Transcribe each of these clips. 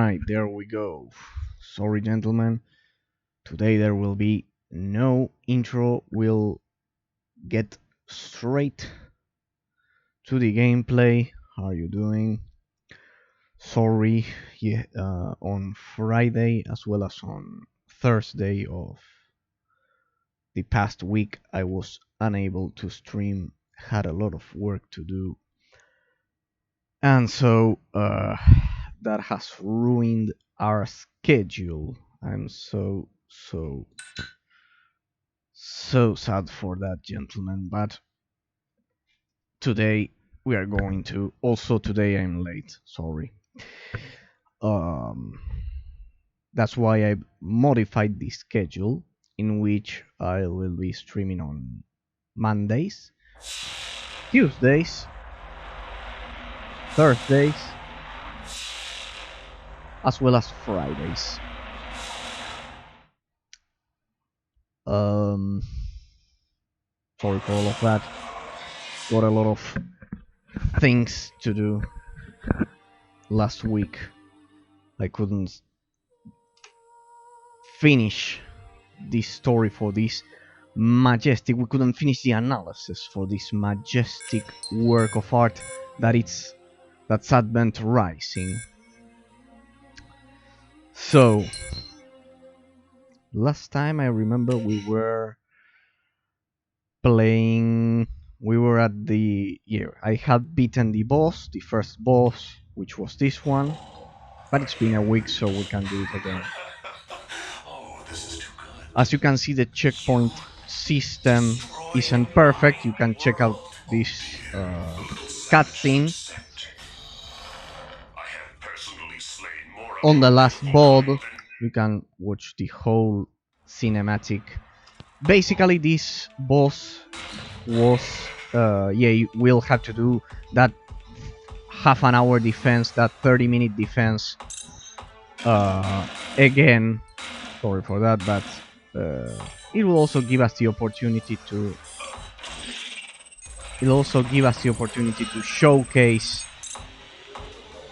Alright, there we go. Sorry, gentlemen. Today there will be no intro. We'll get straight to the gameplay. How are you doing? Sorry, yeah, on Friday as well as on Thursday of the past week I was unable to stream. Had a lot of work to do. And so that has ruined our schedule. I'm so sad for that, gentlemen. But today we are going to. Also today I'm late. Sorry. That's why I modified the schedule, in which I will be streaming on Mondays, Tuesdays, Thursdays, as well as Fridays. Sorry for all of that. Got a lot of things to do last week. I couldn't finish this story for this majestic. We couldn't finish the analysis for this majestic work of art that's Advent Rising. So last time I remember we were playing. We were at the I had beaten the first boss, which was this one, but it's been a week, so we can do it again. Oh, this is too good. As you can see, the checkpoint system isn't perfect. You can check out this cutscene. On the last board, you can watch the whole cinematic. Basically, this boss was you will have to do that half an hour defense, that 30-minute defense again. Sorry for that, but it will also give us the opportunity to showcase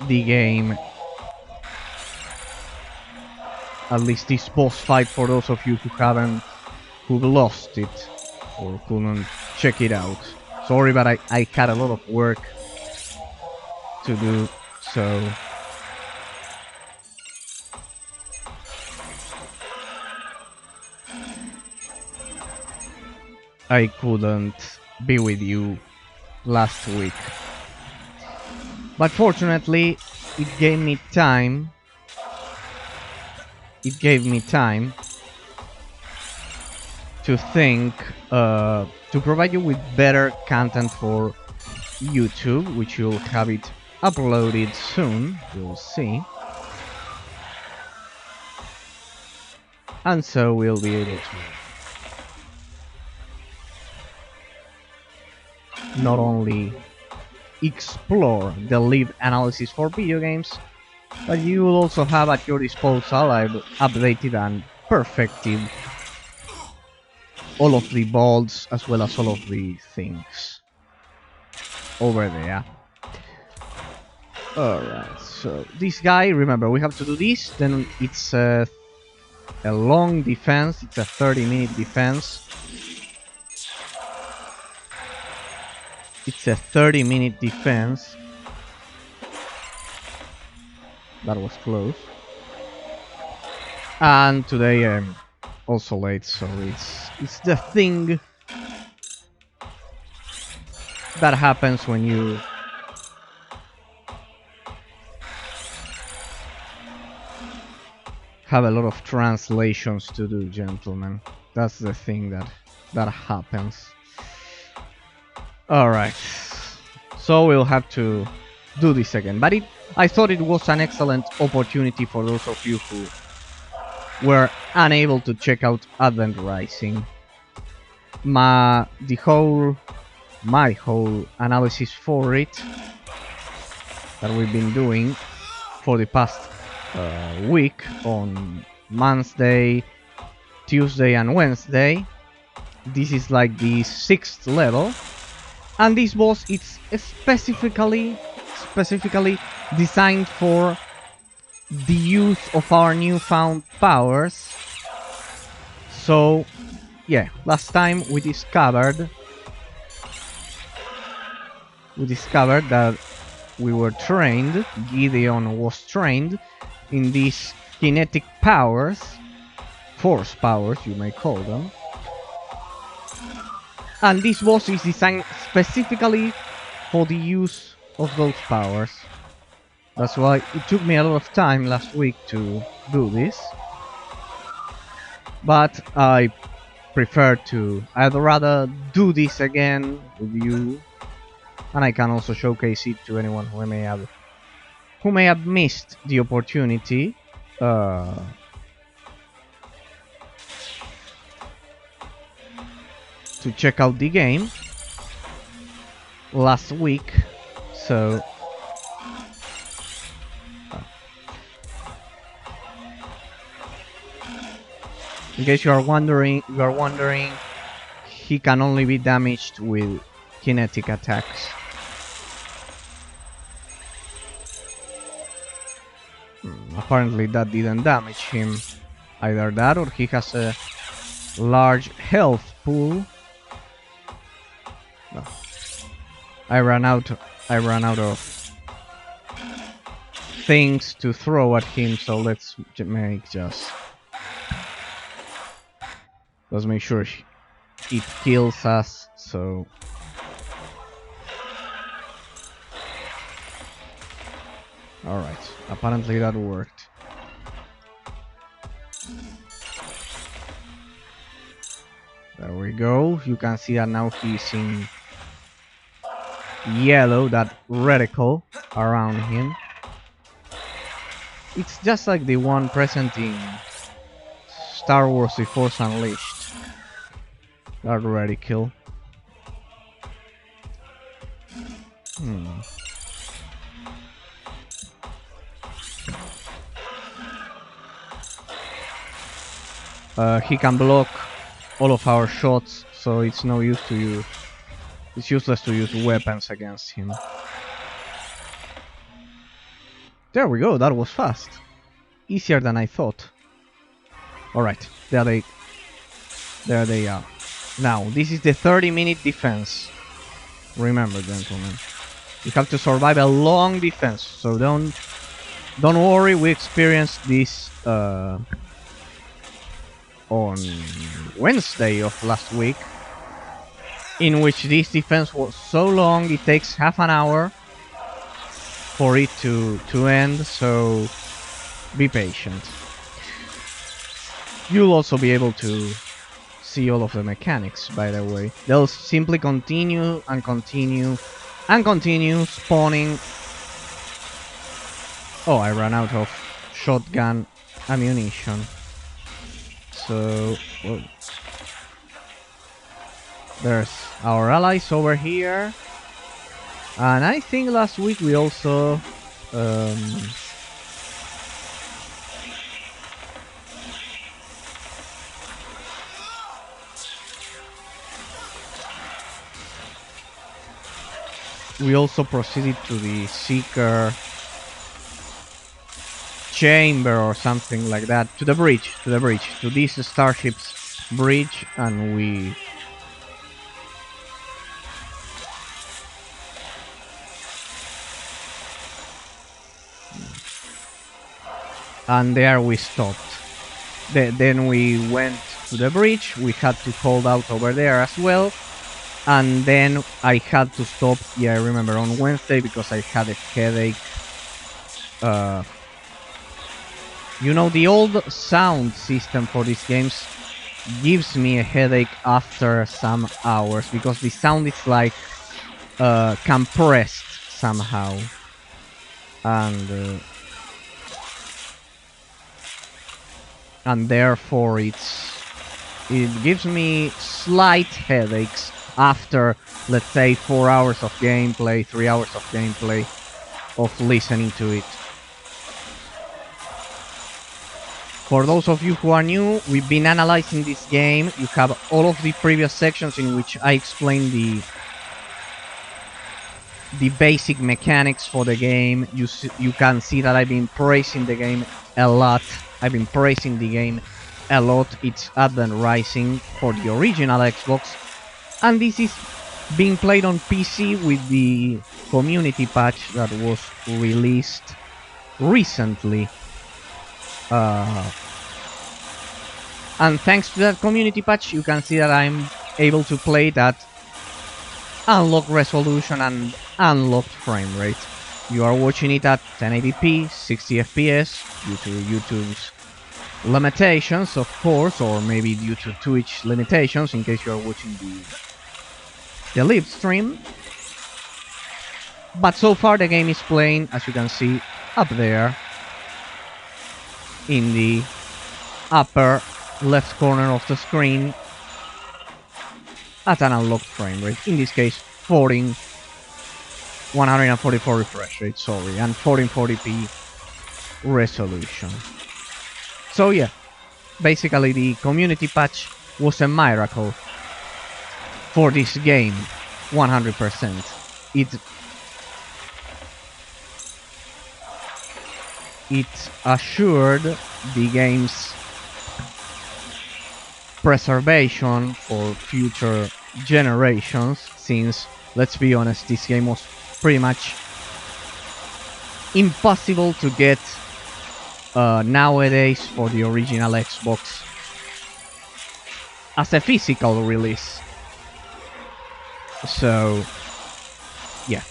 the game, at least this boss fight, for those of you who lost it or couldn't check it out. Sorry, but I had a lot of work to do, so I couldn't be with you last week. But fortunately, it gave me time. To think, to provide you with better content for YouTube, which you'll have it uploaded soon, you'll see. And so we'll be able to not only explore the live analysis for video games, but you will also have at your disposal, I've updated and perfected all of the bolts as well as all of the things over there. Alright, so this guy, remember, we have to do this, then it's a long defense, it's a 30-minute defense. It's a 30-minute defense. That was close. And today I'm also late, so it's the thing that happens when you have a lot of translations to do, gentlemen. That's the thing that happens. Alright, so we'll have to do this again, but I thought it was an excellent opportunity for those of you who were unable to check out Advent Rising. My whole analysis for it that we've been doing for the past week on Monday, Tuesday and Wednesday. This is like the 6th level, and this boss it's specifically designed for the use of our newfound powers. So, yeah, last time we discovered that we were trained, Gideon was trained in these kinetic powers, force powers you may call them. And this boss is designed specifically for the use of those powers. That's why it took me a lot of time last week to do this. But I'd rather do this again with you. And I can also showcase it to anyone who may have missed the opportunity to check out the game last week. So in case you are wondering, he can only be damaged with kinetic attacks. Apparently that didn't damage him. Either that or he has a large health pool. No. I ran out of things to throw at him, so let's make let's make sure it kills us. So alright, apparently that worked. There we go. You can see that now he's in yellow, that reticle around him. It's just like the one present in Star Wars The Force Unleashed. That reticle. He can block all of our shots, so it's no use to use. It's useless to use weapons against him. There we go, that was fast. Easier than I thought. Alright, there they are. Now, this is the 30-minute defense. Remember, gentlemen. You have to survive a long defense, so don't worry, we experienced this on Wednesday of last week, in which this defense was so long it takes half an hour for it to end, so be patient. You'll also be able to see all of the mechanics, by the way. They'll simply continue and continue and continue spawning. Oh, I ran out of shotgun ammunition. So, well, there's our allies over here. And I think last week we also proceeded to the Seeker chamber or something like that, to the bridge, to this starship's bridge, and we there we stopped. Then we went to the bridge, we had to hold out over there as well, and then I had to stop, yeah, I remember, on Wednesday because I had a headache. You know, the old sound system for these games gives me a headache after some hours because the sound is like compressed somehow, and therefore it gives me slight headaches after, let's say, 4 hours of gameplay, 3 hours of gameplay, of listening to it. For those of you who are new, we've been analyzing this game. You have all of the previous sections in which I explain the basic mechanics for the game. You can see that I've been praising the game a lot. I've been praising the game a lot. It's Advent Rising for the original Xbox, and this is being played on PC with the community patch that was released recently. And thanks to that community patch, you can see that I'm able to play it at unlocked resolution and unlocked frame rate. You are watching it at 1080p, 60 FPS, due to YouTube's limitations, of course, or maybe due to Twitch limitations, in case you are watching the live stream. But so far the game is playing, as you can see, up there, in the upper left corner of the screen, at an unlocked frame rate. In this case, 144 refresh rate, sorry, and 1440p resolution. So yeah, basically the community patch was a miracle for this game, 100%. It assured the game's preservation for future generations, since, let's be honest, this game was pretty much impossible to get nowadays for the original Xbox as a physical release. So yeah,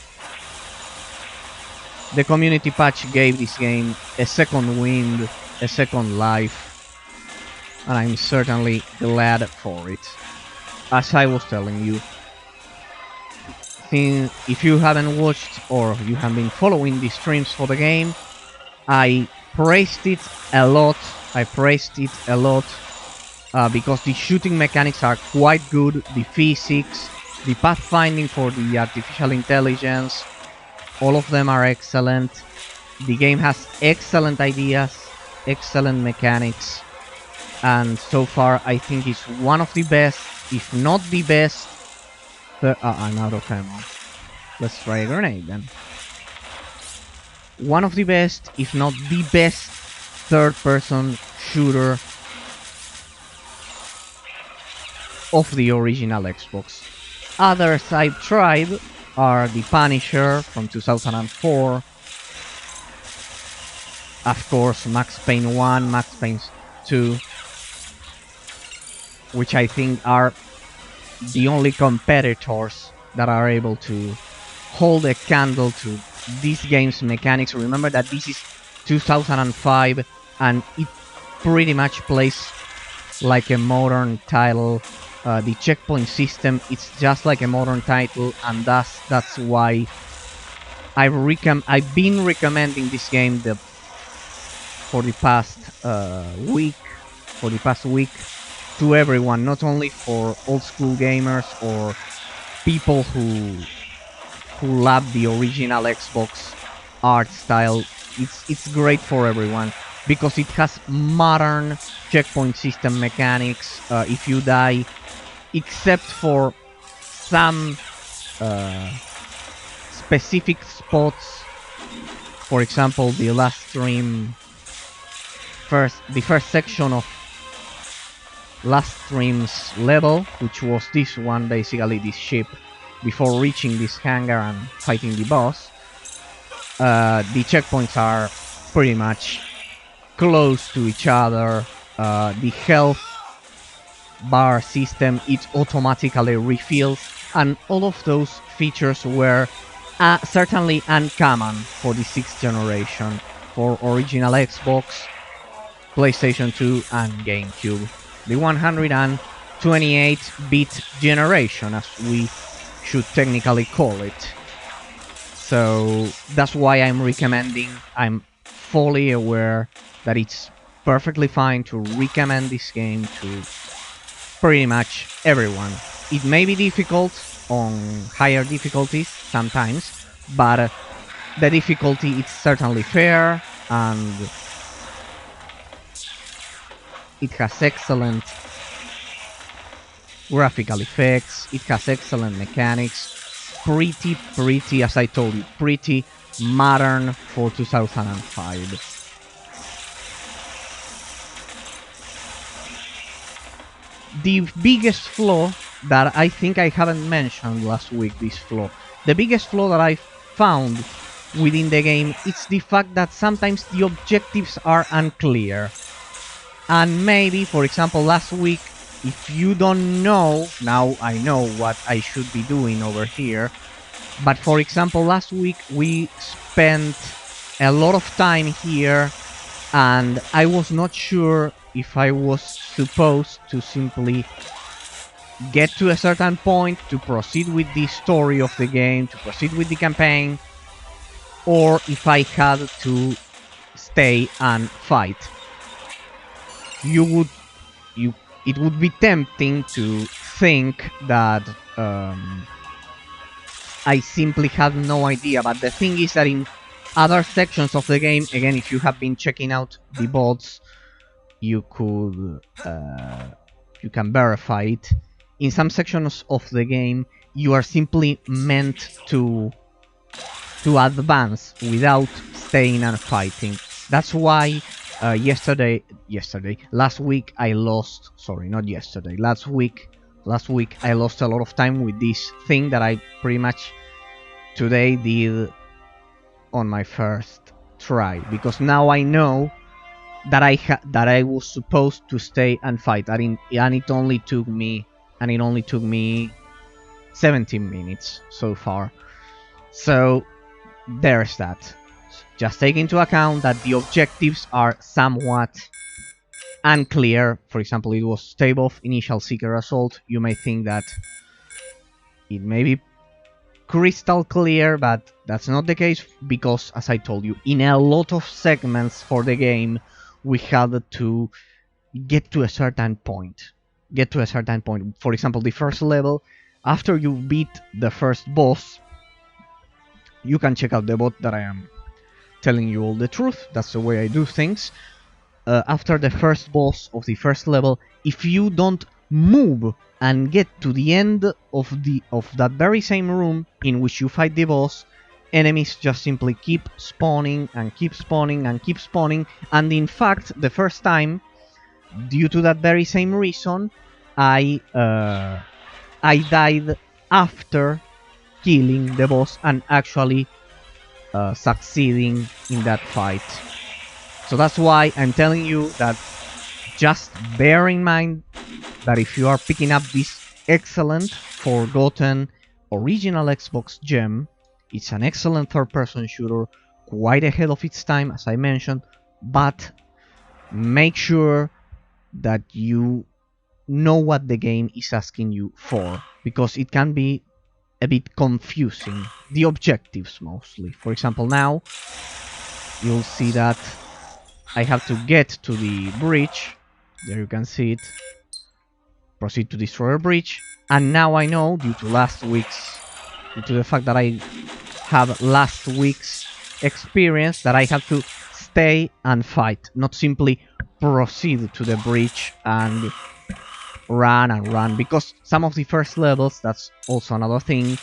the community patch gave this game a second wind, a second life, and I'm certainly glad for it. As I was telling you, if you haven't watched or you have been following the streams for the game, I praised it a lot. Because the shooting mechanics are quite good, the physics, the pathfinding for the artificial intelligence, all of them are excellent. The game has excellent ideas, excellent mechanics, and so far I think it's one of the best, if not the best. I'm out of ammo. Let's try a grenade then. One of the best, if not the best, third-person shooter of the original Xbox. Others I've tried are the Punisher from 2004, of course Max Payne 1, Max Payne 2, which I think are the only competitors that are able to hold a candle to this game's mechanics. Remember that this is 2005 and it pretty much plays like a modern title. The checkpoint system, it's just like a modern title, and that's why I've been recommending this game for the past week to everyone, not only for old school gamers or people who love the original Xbox art style. It's great for everyone because it has modern checkpoint system mechanics. If you die, except for some specific spots, for example, the first section of last stream's level, which was this one, basically this ship, before reaching this hangar and fighting the boss, the checkpoints are pretty much close to each other. The health bar system, it automatically refills, and all of those features were certainly uncommon for the 6th generation, for original Xbox, PlayStation 2 and GameCube, the 128-bit generation, as we should technically call it. So that's why I'm fully aware that it's perfectly fine to recommend this game to pretty much everyone. It may be difficult on higher difficulties sometimes, but the difficulty is certainly fair, and it has excellent graphical effects, it has excellent mechanics, pretty, as I told you, pretty modern for 2005. The biggest flaw that I think I haven't mentioned last week, the biggest flaw that I found within the game is the fact that sometimes the objectives are unclear. And maybe, for example, last week, if you don't know, now I know what I should be doing over here. But for example, last week we spent a lot of time here and I was not sure if I was supposed to simply get to a certain point to proceed with the story of the game, to proceed with the campaign, or if I had to stay and fight. It would be tempting to think that I simply had no idea, but the thing is that in other sections of the game, again, if you have been checking out the bots, you can verify it. In some sections of the game, you are simply meant to advance without staying and fighting. That's why last week I lost. Sorry, not yesterday. Last week I lost a lot of time with this thing that I pretty much today did on my first try, because now I know that I was supposed to stay and fight, and it only took me 17 minutes so far. So there's that. Just take into account that the objectives are somewhat unclear. For example, it was stave off initial seeker assault. You may think that it may be crystal clear, but that's not the case, because as I told you, in a lot of segments for the game we had to get to a certain point. For example, the first level, after you beat the first boss, you can check out the bot that I am telling you all the truth. That's the way I do things. After the first boss of the first level, if you don't move and get to the end of that very same room in which you fight the boss, enemies just simply keep spawning and keep spawning and keep spawning. And in fact, the first time, due to that very same reason, I died after killing the boss and actually succeeding in that fight. So that's why I'm telling you that just bear in mind that if you are picking up this excellent, forgotten, original Xbox gem, it's an excellent third-person shooter, quite ahead of its time, as I mentioned, but make sure that you know what the game is asking you for, because it can be a bit confusing. The objectives mostly. For example, now you'll see that I have to get to the bridge. There you can see it. Proceed to destroy a bridge. And now I know, due to the fact that I have last week's experience, that I have to stay and fight, not simply proceed to the bridge and run, because some of the first levels, that's also another thing,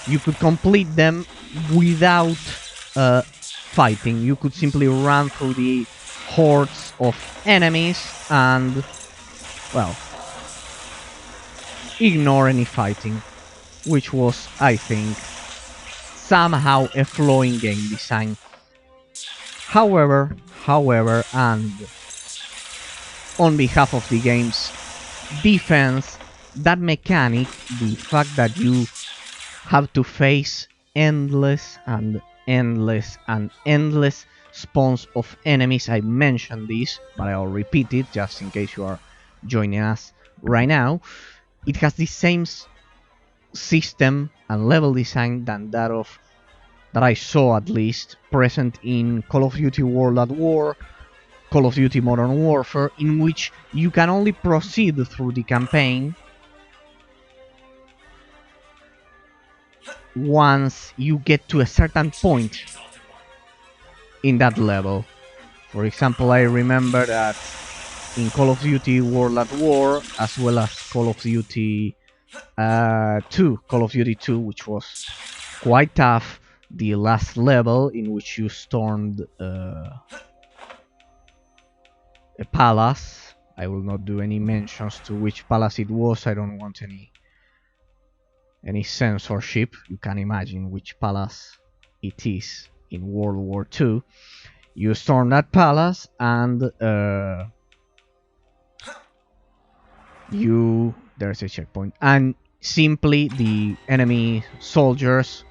you could complete them without fighting. You could simply run through the hordes of enemies and, well, ignore any fighting, which was, I think, somehow a flaw in game design. However, and on behalf of the game's defense, that mechanic, the fact that you have to face endless spawns of enemies, I mentioned this, but I'll repeat it just in case you are joining us right now. It has the same system and level design than that I saw, at least, present in Call of Duty World at War, Call of Duty Modern Warfare, in which you can only proceed through the campaign once you get to a certain point in that level. For example, I remember that in Call of Duty World at War, as well as Call of Duty 2, Call of Duty 2, which was quite tough. The last level in which you stormed a palace. I will not do any mentions to which palace it was. I don't want any censorship. You can imagine which palace it is in World War II. You storm that palace and there's a checkpoint, and simply the enemy soldiers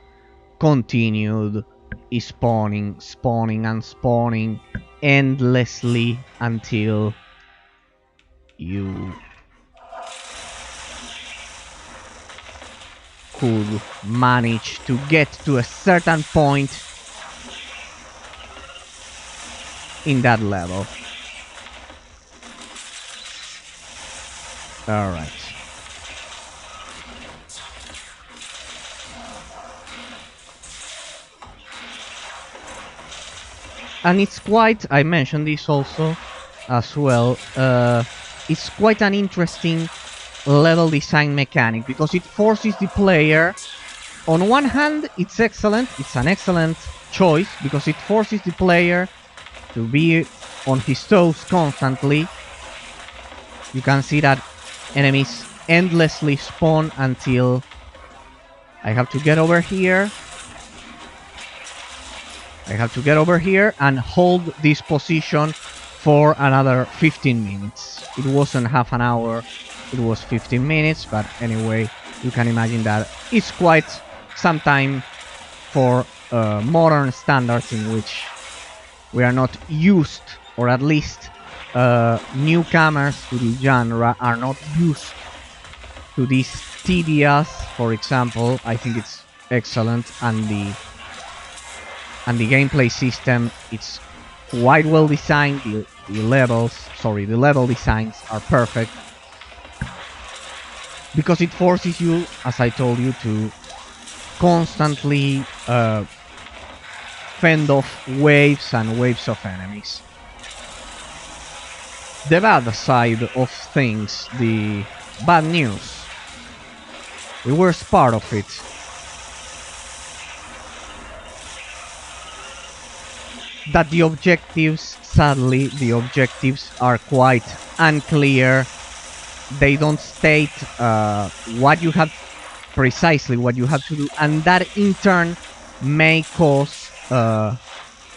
continued spawning and spawning endlessly until you could manage to get to a certain point in that level. Alright. And it's quite, I mentioned this also as well, it's quite an interesting level design mechanic, because it forces the player, on one hand it's excellent, it's an excellent choice, because it forces the player to be on his toes constantly. You can see that enemies endlessly spawn until I have to get over here. I have to get over here and hold this position for another 15 minutes. It wasn't half an hour, it was 15 minutes, but anyway, you can imagine that it's quite some time for modern standards in which we are not used, or at least newcomers to the genre are not used to this tedious. For example, I think it's excellent, and the gameplay system, it's quite well designed. The level designs are perfect, because it forces you, as I told you, to constantly fend off waves and waves of enemies. The bad side of things, the bad news, the worst part of it, that the objectives, sadly, the objectives are quite unclear. They don't state precisely what you have to do, and that in turn may cause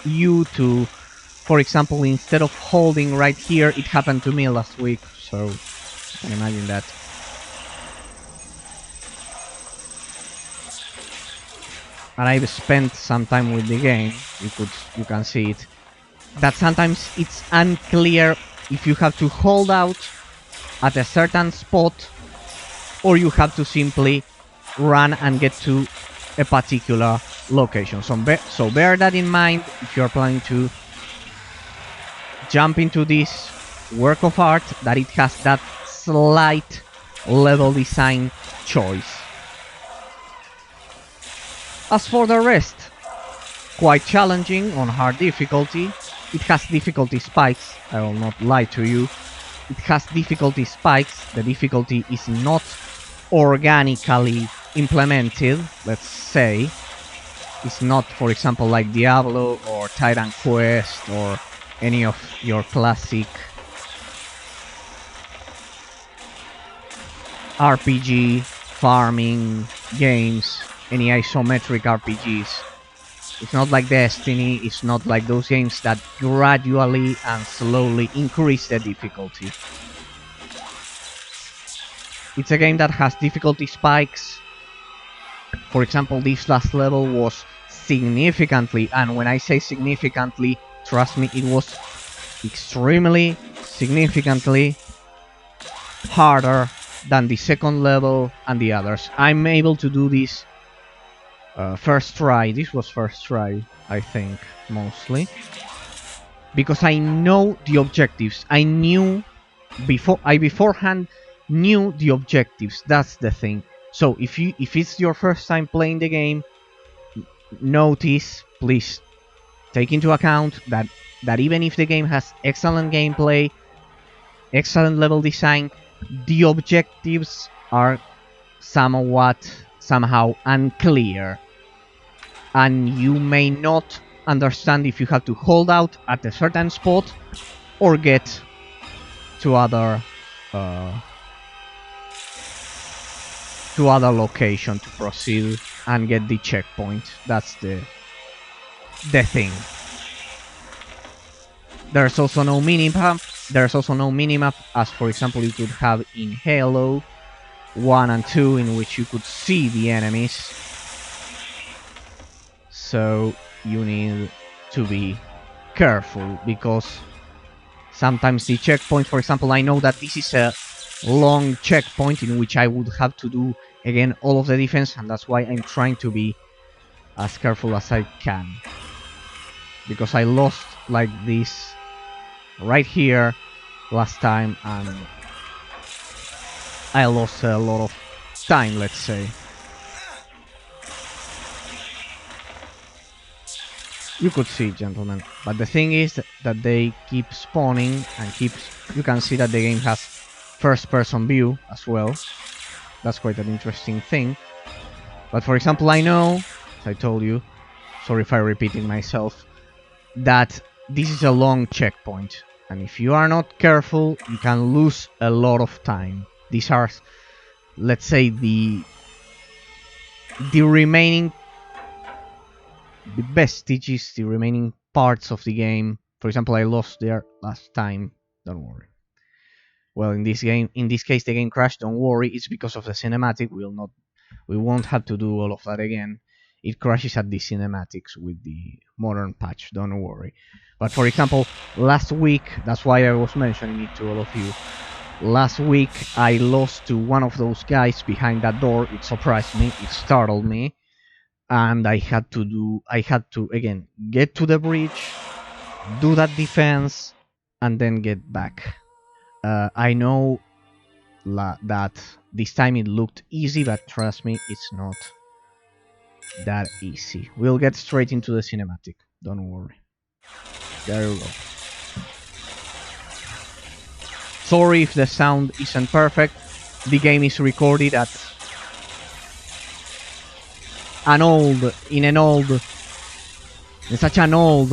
you to, for example, instead of holding right here, it happened to me last week, so you can imagine that. And I've spent some time with the game, you can see it, that sometimes it's unclear if you have to hold out at a certain spot, or you have to simply run and get to a particular location. So bear that in mind if you're planning to jump into this work of art, that it has that slight level design choice. As for the rest, quite challenging on hard difficulty. It has difficulty spikes, I will not lie to you. It has difficulty spikes. The difficulty is not organically implemented, let's say. It's not, for example, like Diablo or Titan Quest or any of your classic RPG farming games, any isometric RPGs. It's not like Destiny, it's not like those games that gradually and slowly increase the difficulty. It's a game that has difficulty spikes. For example, this last level was significantly, and when I say significantly, trust me, it was extremely significantly harder than the second level and the others. I'm able to do this first try. This was first try, I think, mostly, because I know the objectives. I beforehand knew the objectives. That's the thing. So if it's your first time playing the game, notice, please take into account that even if the game has excellent gameplay, excellent level design, the objectives are somehow unclear, and you may not understand if you have to hold out at a certain spot or get to other location to proceed and get the checkpoint. That's the thing. There's also no minimap. As for example you could have in Halo 1 and 2, in which you could see the enemies. So you need to be careful, because sometimes the checkpoint, for example, I know that this is a long checkpoint in which I would have to do again all of the defense, and that's why I'm trying to be as careful as I can, because I lost like this right here last time, and I lost a lot of time, let's say. You could see, gentlemen, but the thing is that they keep spawning and you can see that the game has first-person view as well. That's quite an interesting thing. But for example, I know, as I told you, sorry if I'm repeating myself, that this is a long checkpoint, and if you are not careful, you can lose a lot of time. These are, let's say, the remaining vestiges, the remaining parts of the game. For example, I lost there last time. Don't worry. Well, in this case, the game crashed. Don't worry, it's because of the cinematic. We won't have to do all of that again. It crashes at the cinematics with the modern patch. Don't worry. But for example, last week, that's why I was mentioning it to all of you. Last week, I lost to one of those guys behind that door. It surprised me. It startled me. And I had to again get to the bridge, do that defense, and then get back. I know that this time it looked easy, but trust me, it's not that easy. We'll get straight into the cinematic, don't worry. There we go. Sorry if the sound isn't perfect. The game is recorded at in such an old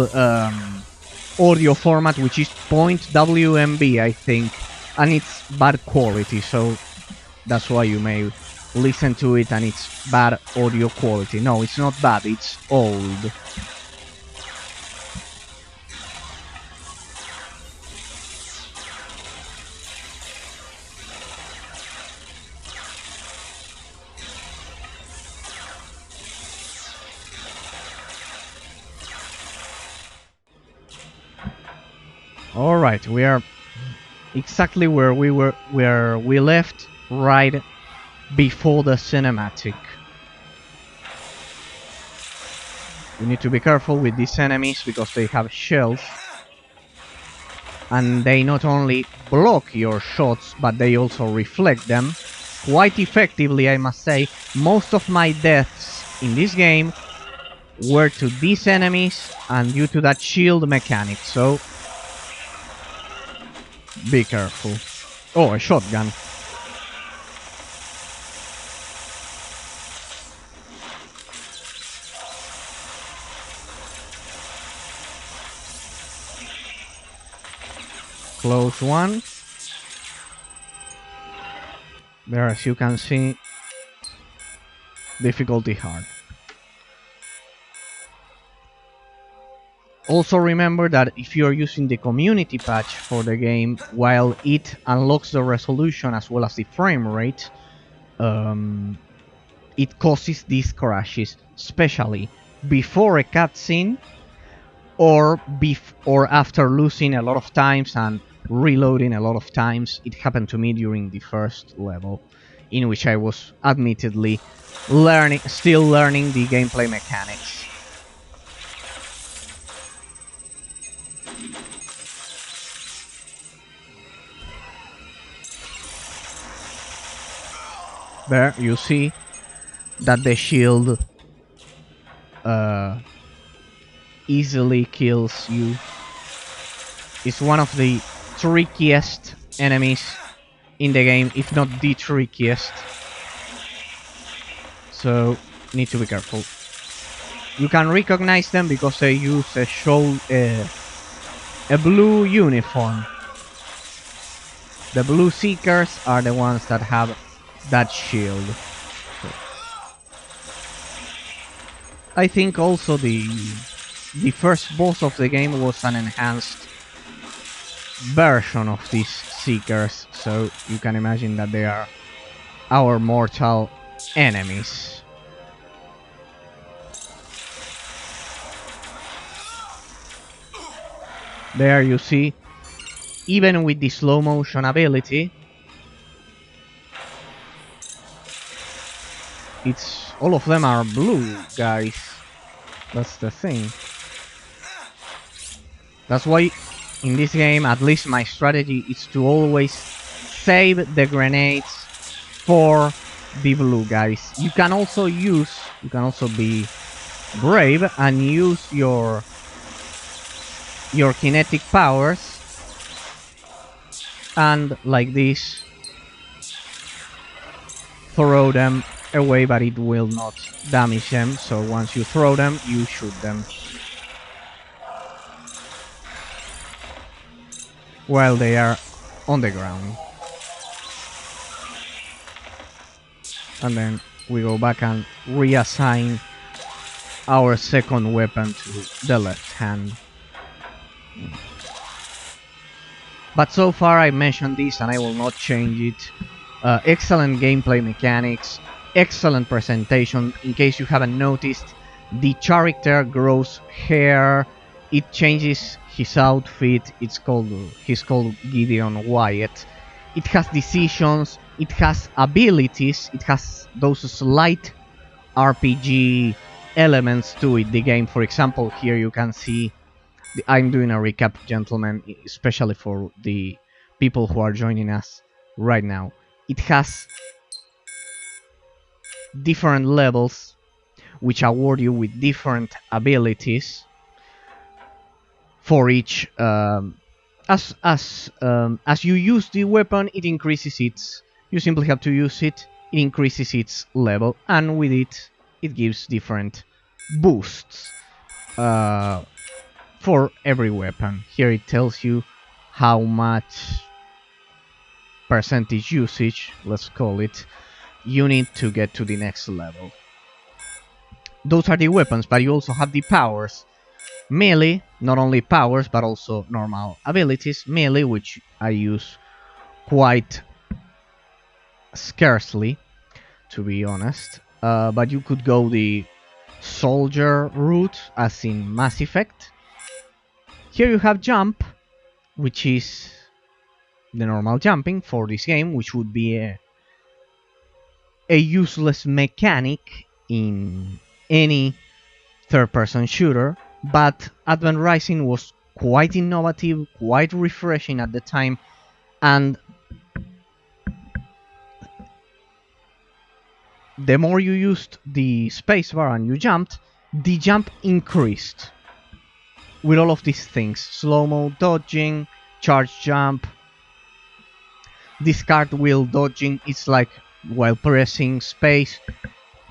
audio format, which is .wmb, I think, and it's bad quality, so that's why you may listen to it and it's bad audio quality. No, it's not bad, it's old. Alright, we are exactly where we left, right before the cinematic. You need to be careful with these enemies because they have shells, and they not only block your shots, but they also reflect them quite effectively, I must say. Most of my deaths in this game were to these enemies and due to that shield mechanic, so be careful. Oh, a shotgun. Close one. There, as you can see, difficulty hard. Also remember that if you're using the community patch for the game, while it unlocks the resolution as well as the frame rate, it causes these crashes, especially before a cutscene or after losing a lot of times and reloading a lot of times. It happened to me during the first level, in which I was admittedly still learning the gameplay mechanics. There, you see that the shield easily kills you. It's one of the trickiest enemies in the game, if not the trickiest. so need to be careful. You can recognize them because they use a blue uniform. The blue seekers are the ones that have that shield. So, I think also the first boss of the game was an enhanced version of these seekers, so you can imagine that they are our mortal enemies. There you see, even with the slow motion ability, it's all of them are blue, guys. That's the thing. That's why in this game, at least my strategy is to always save the grenades for the blue guys. You can also be brave and use your kinetic powers, and like this throw them away, but it will not damage them. So once you throw them, you shoot them while they are on the ground. And then we go back and reassign our second weapon to the left hand. But so far I mentioned this and I will not change it. Excellent gameplay mechanics, excellent presentation. In case you haven't noticed, the character grows hair, it changes his outfit. He's called Gideon Wyatt. It has decisions, it has abilities, it has those slight RPG elements to it. The game, for example, here you can see, I'm doing a recap, gentlemen, especially for the people who are joining us right now. It has different levels which award you with different abilities for each. As you use the weapon, it increases its. You simply have to use it. It increases its level, and with it, it gives different boosts for every weapon. Here it tells you how much percentage usage, let's call it, you need to get to the next level. Those are the weapons, but you also have the powers. Melee, not only powers, but also normal abilities. Melee, which I use quite scarcely, to be honest. But you could go the soldier route, as in Mass Effect. Here you have jump, which is the normal jumping for this game, which would be a useless mechanic in any third-person shooter, but Advent Rising was quite innovative, quite refreshing at the time, and the more you used the spacebar and you jumped, the jump increased. With all of these things, slow-mo dodging, charge jump, this cartwheel dodging, it's like while pressing space,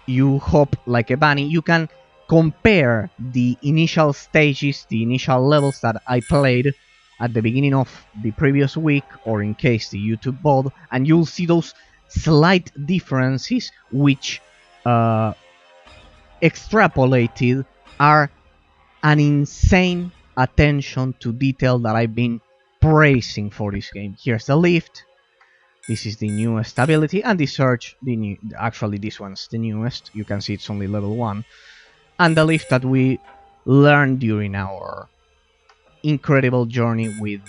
you hop like a bunny. You can compare the initial stages, the initial levels that I played at the beginning of the previous week, or in case the YouTube bot, and you'll see those slight differences which extrapolated are an insane attention to detail that I've been praising for this game. Here's the lift. This is the newest ability, and the search, actually this one's the newest. You can see it's only level 1. And the lift that we learned during our incredible journey with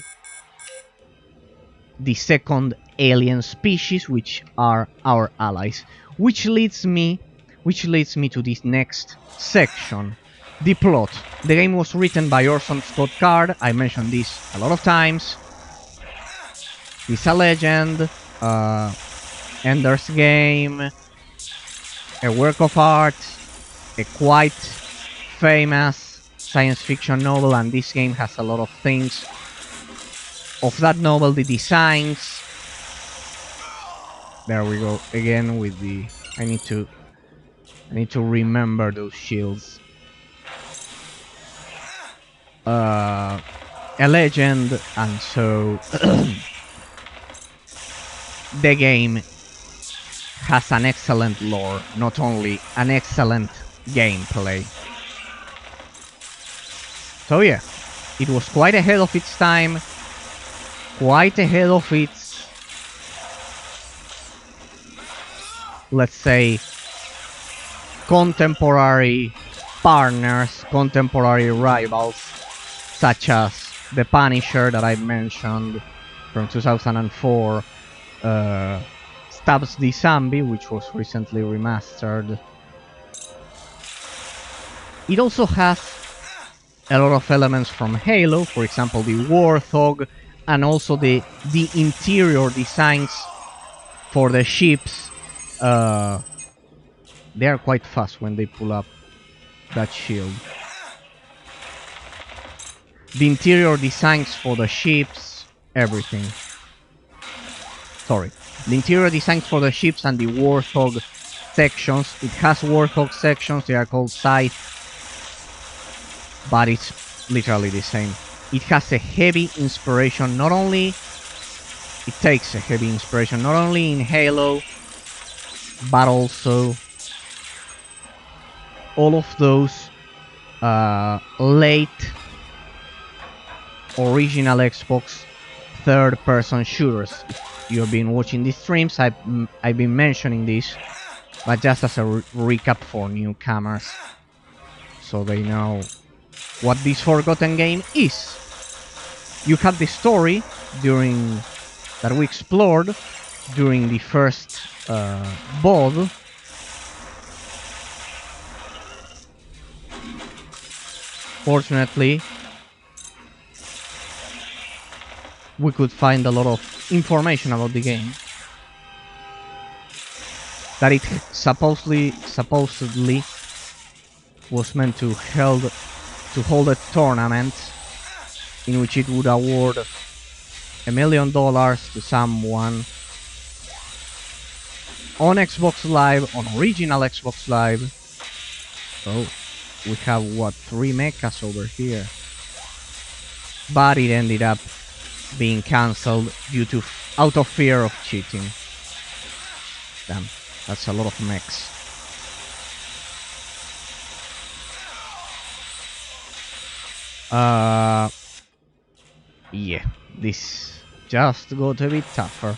the second alien species, which are our allies. Which leads me to this next section. The plot. The game was written by Orson Scott Card. I mentioned this a lot of times. He's a legend. Ender's Game. A work of art. A quite famous science fiction novel, and this game has a lot of things of that novel. The designs. There we go again with the. I need to I need to remember those shields. A legend, and so the game has an excellent lore, not only an excellent gameplay. So yeah, it was quite ahead of its time, quite ahead of its, let's say, contemporary partners, contemporary rivals, such as The Punisher that I mentioned from 2004, Stabs the Zombie, which was recently remastered. It also has a lot of elements from Halo, for example the Warthog, and also the interior designs for the ships. They are quite fast when they pull up that shield. The interior designs for the ships, everything. Sorry. The interior designs for the ships and the Warthog sections. It has Warthog sections, they are called scythe, but it's literally the same. It has a heavy inspiration, not only... It takes a heavy inspiration, not only in Halo, but also all of those late original Xbox third-person shooters. If you've been watching these streams, I've been mentioning this, but just as a recap for newcomers, so they know what this forgotten game is. You had the story that we explored during the first VOD. Fortunately, we could find a lot of information about the game. That it supposedly was meant to hold a tournament in which it would award $1 million to someone on Xbox Live, on original Xbox Live. Oh, we have what, 3 mechas over here. But it ended up being cancelled out of fear of cheating. Damn, that's a lot of mechs. Yeah, this just got a bit tougher.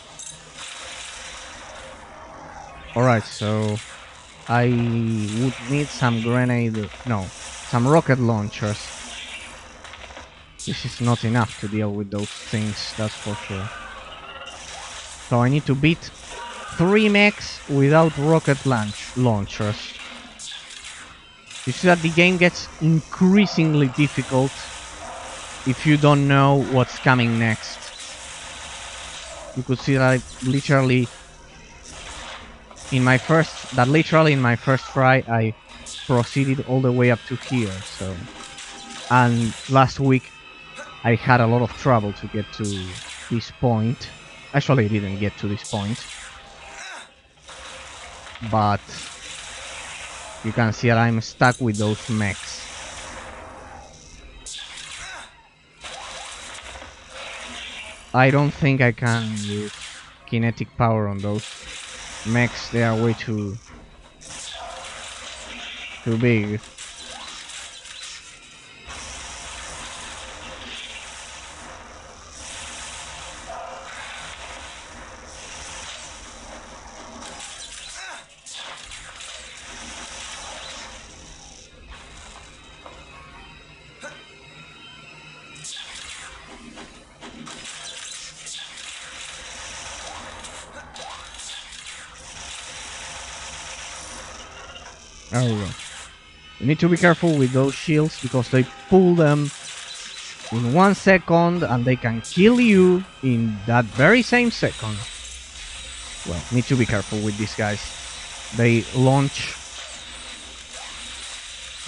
Alright, so I would need some some rocket launchers. This is not enough to deal with those things, that's for sure. So I need to beat 3 mechs without rocket launchers. You see that the game gets increasingly difficult if you don't know what's coming next. You could see that literally in my first try I proceeded all the way up to here. So, and last week I had a lot of trouble to get to this point. Actually, I didn't get to this point, but you can see that I'm stuck with those mechs. I don't think I can use kinetic power on those mechs. They are way too big. There we go. You need to be careful with those shields because they pull them in 1 second and they can kill you in that very same second. Well, need to be careful with these guys. They launch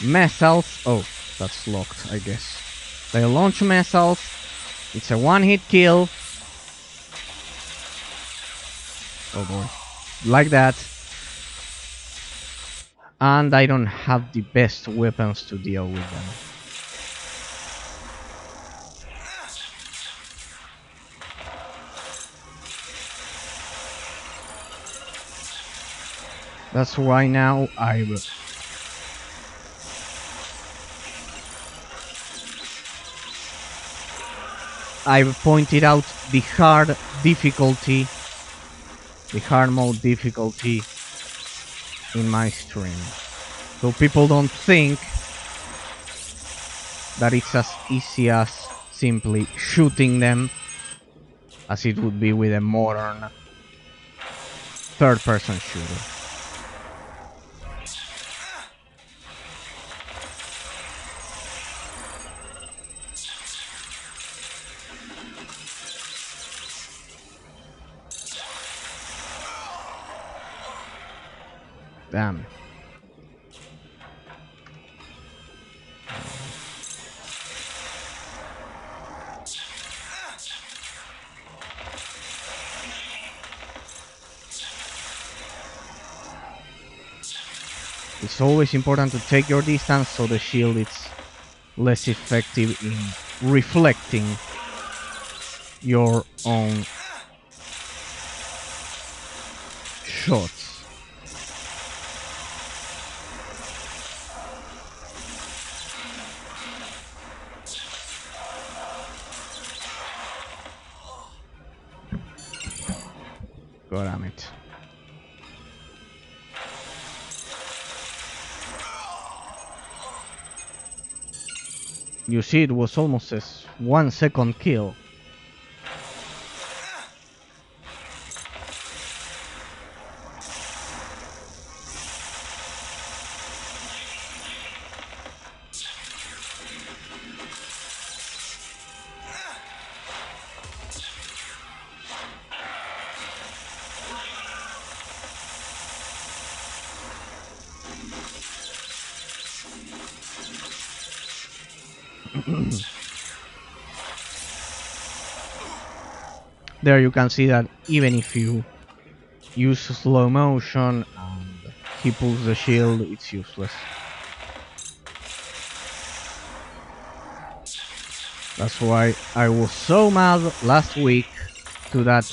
missiles. Oh, that's locked, I guess. They launch missiles. It's a 1-hit kill. Oh boy. Like that. and I don't have the best weapons to deal with them. That's why now I've pointed out the hard difficulty, the hard mode difficulty in my stream, so people don't think that it's as easy as simply shooting them as it would be with a modern third-person shooter. Damn. It's always important to take your distance so the shield is less effective in reflecting your own shots. God damn it. You see, it was almost a 1 second kill. There you can see that even if you use slow motion and he pulls the shield, it's useless. That's why I was so mad last week to that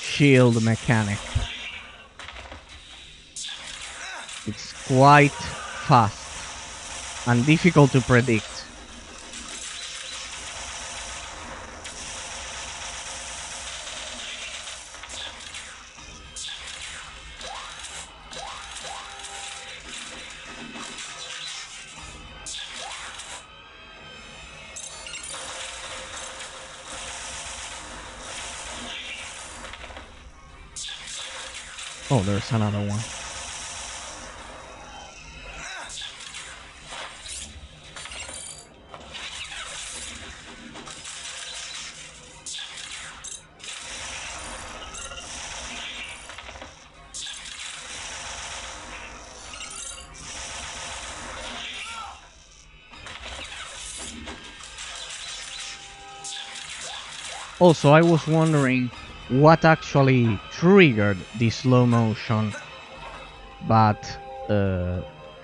shield mechanic. It's quite fast and difficult to predict. Oh, there's another one. Also, I was wondering what actually triggered the slow motion, but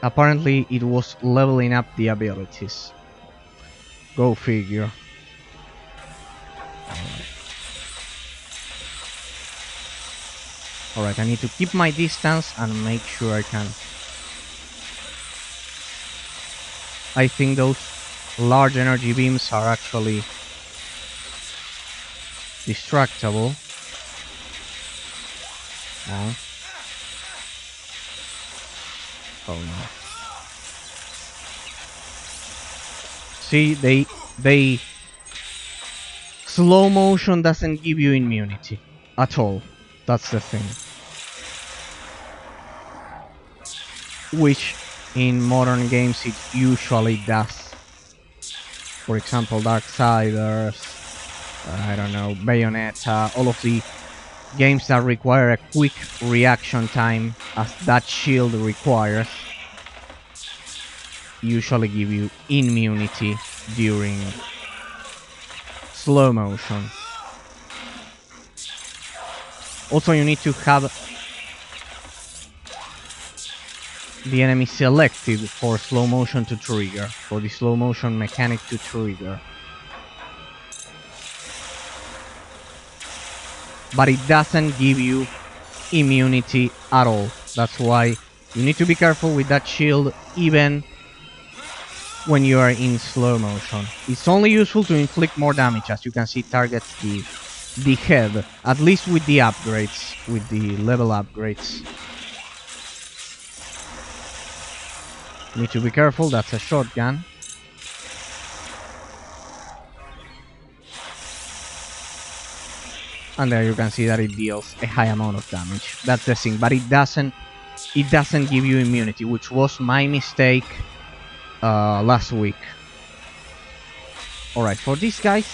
apparently it was leveling up the abilities. Go figure. Alright, I need to keep my distance and make sure I can. I think those large energy beams are actually destructible. Oh. Oh no. See, they slow motion doesn't give you immunity at all. That's the thing. Which in modern games it usually does. For example, Darksiders, I don't know, Bayonetta, all of the games that require a quick reaction time as that shield requires usually give you immunity during slow motion. Also, you need to have the enemy selected for slow motion to trigger, for the slow motion mechanic to trigger. But it doesn't give you immunity at all. That's why you need to be careful with that shield even when you are in slow motion. It's only useful to inflict more damage. As you can see, targets the head, at least with the upgrades, with the level upgrades. Need to be careful, that's a shotgun. And there you can see that it deals a high amount of damage. That's the thing, but it doesn't give you immunity, which was my mistake last week. Alright, for these guys,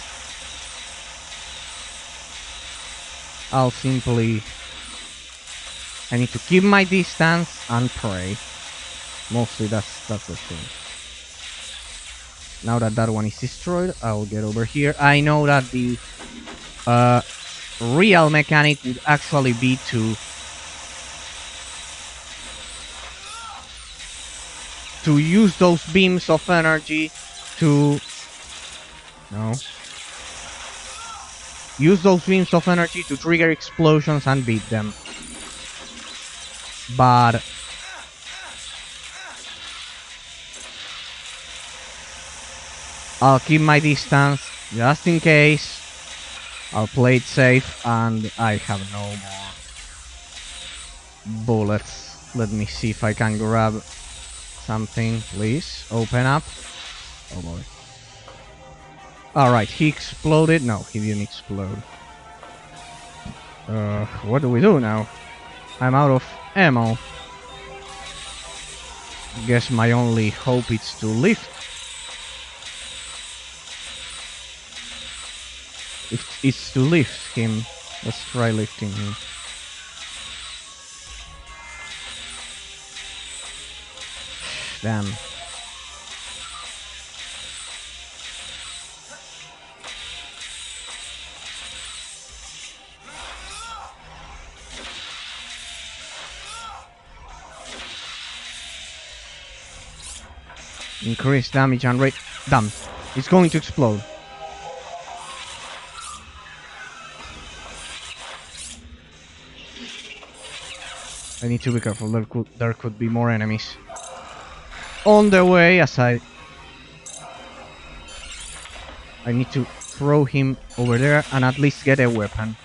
I'll simply... I need to keep my distance and pray. Mostly that's the thing. Now that that one is destroyed, I'll get over here. I know that the real mechanic would actually be to use those beams of energy to... No. Use those beams of energy to trigger explosions and beat them. But... I'll keep my distance, just in case. I'll play it safe, and I have no more bullets. Let me see if I can grab something, please. Open up. Oh boy. Alright, he exploded. No, he didn't explode. What do we do now? I'm out of ammo. Guess my only hope is to lift. It's to lift him. Let's try lifting him. Damn. Increase damage and rate. Damn. It's going to explode. I need to be careful. There could be more enemies on the way. As I need to throw him over there and at least get a weapon.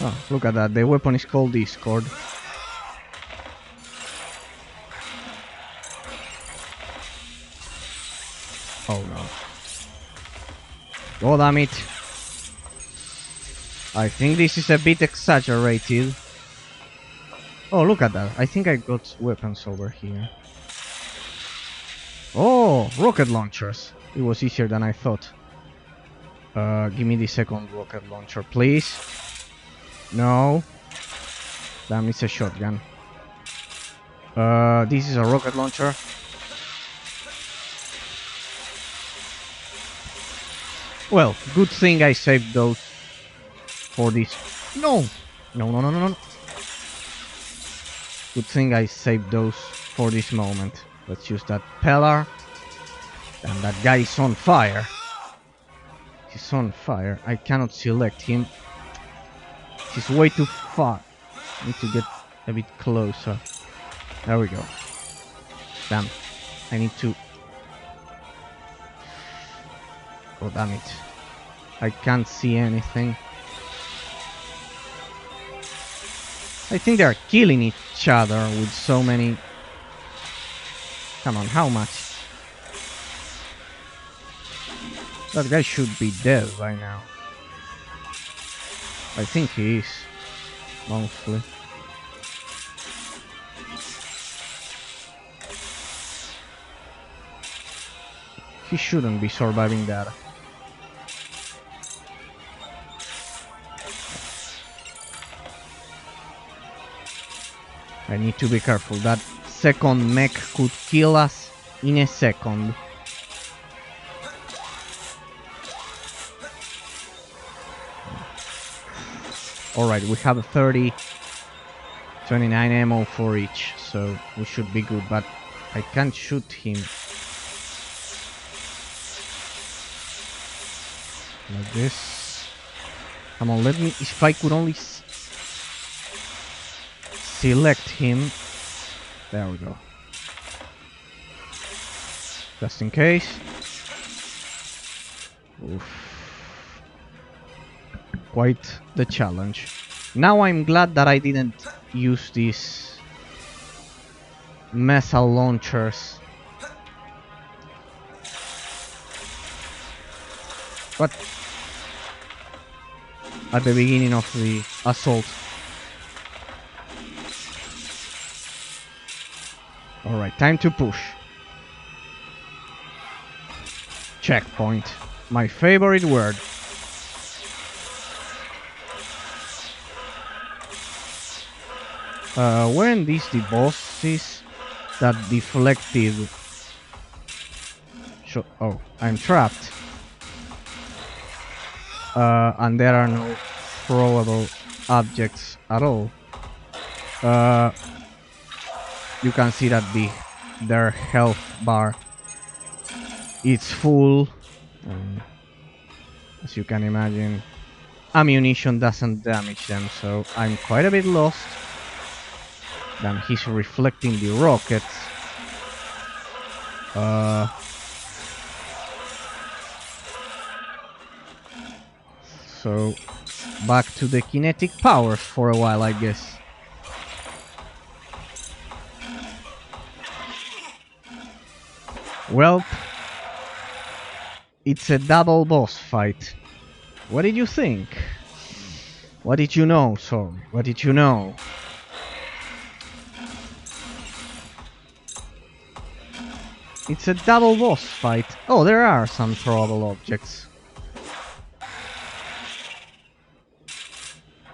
Oh, look at that. The weapon is called Discord. Oh no. Oh damn it. I think this is a bit exaggerated. Oh, look at that. I think I got weapons over here. Oh, rocket launchers. It was easier than I thought. Give me the second rocket launcher, please. No. Damn, it's a shotgun. This is a rocket launcher. Well, good thing I saved those for this. No! No, no, no, no, no. Good thing I saved those for this moment. Let's use that pillar. And that guy is on fire. He's on fire. I cannot select him. He's way too far. I need to get a bit closer. There we go. Damn. I need to... Oh, damn it. I can't see anything. I think they're killing each other with so many... Come on, how much? That guy should be dead by now. I think he is. Mostly. He shouldn't be surviving that. I need to be careful. That second mech could kill us in a second. Alright, we have 30, 29 ammo for each, so we should be good, but I can't shoot him. Like this. Come on, let me... If I could only select him. There we go. Just in case. Oof. Quite the challenge. Now I'm glad that I didn't use these missile launchers. But at the beginning of the assault. Alright, time to push. Checkpoint. My favorite word. Weren't these the bosses that deflected? Oh, I'm trapped. And there are no throwable objects at all. You can see that their health bar is full. As you can imagine, ammunition doesn't damage them, so I'm quite a bit lost. Then he's reflecting the rockets. So back to the kinetic powers for a while, I guess. Well, it's a double boss fight. What did you think? What did you know, Sorry? What did you know? It's a double boss fight. Oh, there are some throwable objects.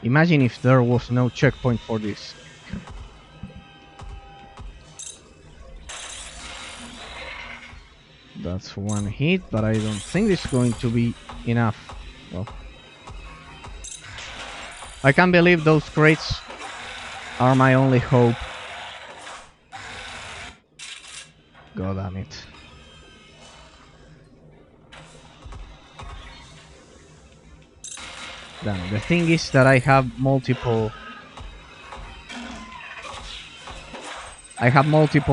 Imagine if there was no checkpoint for this. That's one hit, but I don't think it's going to be enough. Well, I can't believe those crates are my only hope. God damn it. Damn, the thing is that I have multiple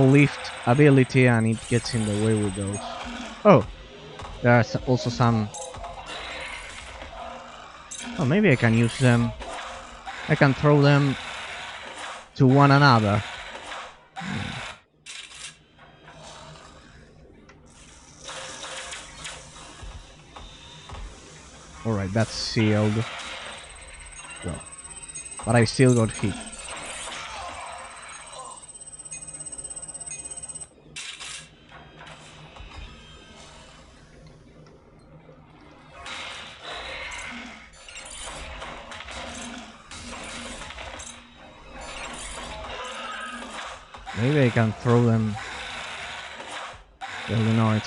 lift ability and it gets in the way with those. Oh, there's also some... Oh, maybe I can use them. I can throw them to one another. Alright, that's sealed. Well, but I still got hit. Maybe I can throw them. Well, you know,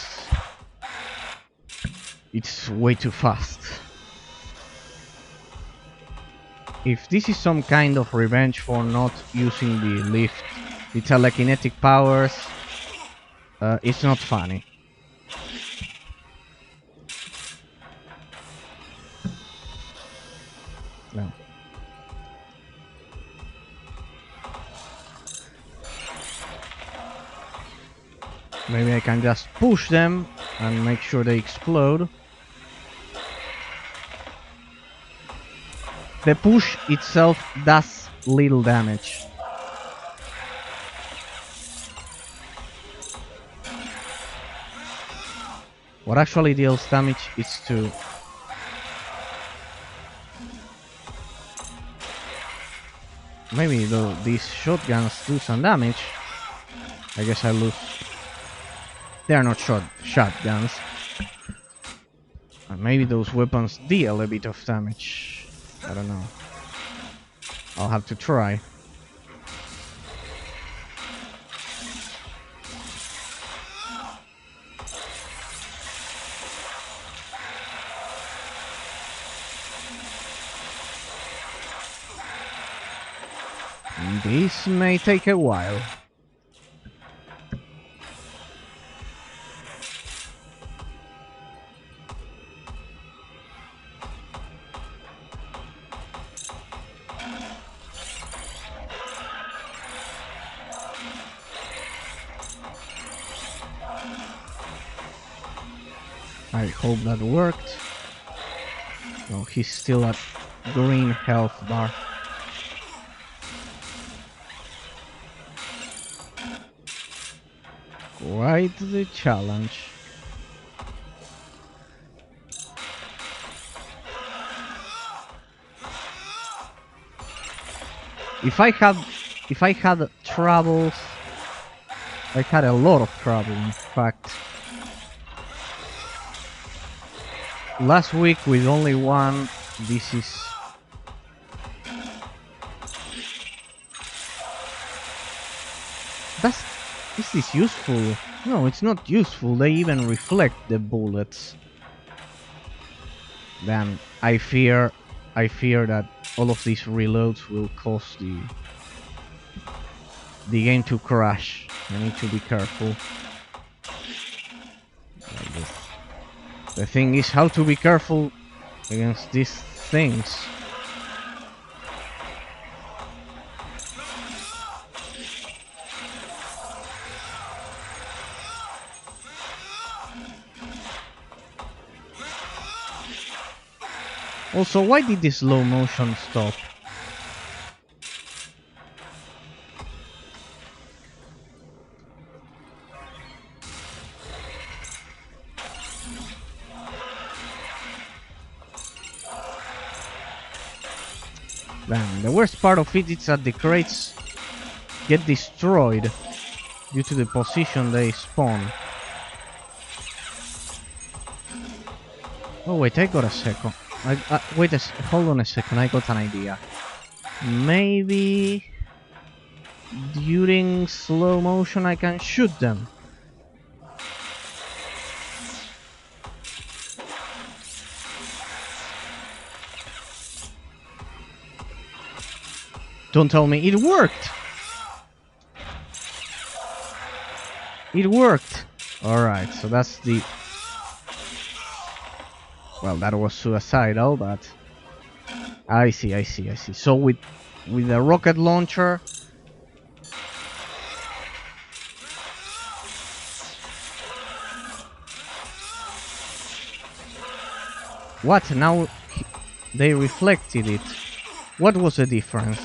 it's way too fast. If this is some kind of revenge for not using the lift, the telekinetic powers, it's not funny. No. Maybe I can just push them and make sure they explode. The push itself does little damage. What actually deals damage is to... Maybe though these shotguns do some damage. I guess I lose. They are not shotguns. And maybe those weapons deal a bit of damage. I don't know. I'll have to try. This may take a while. I hope that worked. No, he's still at green health bar. Quite the challenge. If I had troubles, I had a lot of trouble in fact. Last week with only one, this is... Is this useful? No, it's not useful. They even reflect the bullets. Then I fear that all of these reloads will cause the game to crash. I need to be careful. The thing is how to be careful against these things. Also, why did this slow motion stop? Damn, the worst part of it is that the crates get destroyed due to the position they spawn. Oh wait, I got a second. Hold on a second, I got an idea. Maybe during slow motion I can shoot them. Don't tell me it worked! It worked! Alright, so that's the... Well, that was suicidal, but... I see. So with the rocket launcher... What? Now they reflected it. What was the difference?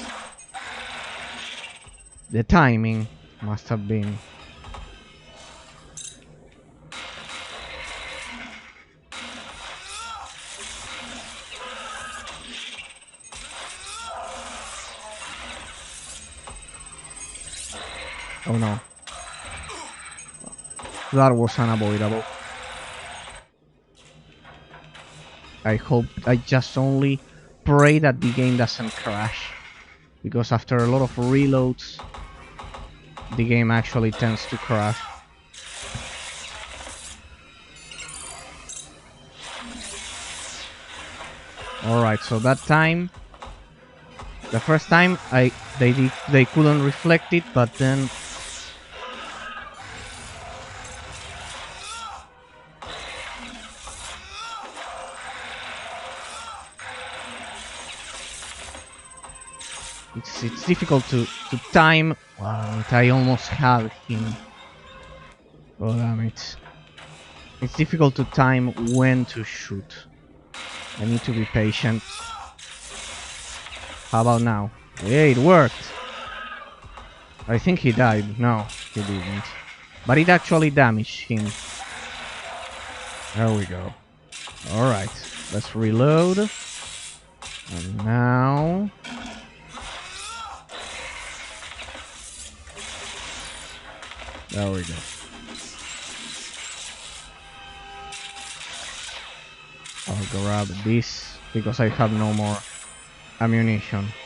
The timing must have been... Oh no. That was unavoidable. I just only pray that the game doesn't crash. Because after a lot of reloads, the game actually tends to crash. Alright, so that time... The first time they couldn't reflect it, but then... It's difficult to time. Wow, I almost had him. Oh damn it. It's difficult to time when to shoot. I need to be patient. How about now? Yeah, it worked. I think he died. No, he didn't. But it actually damaged him. There we go. Alright, let's reload. And now... There we go. I'll grab this because I have no more ammunition.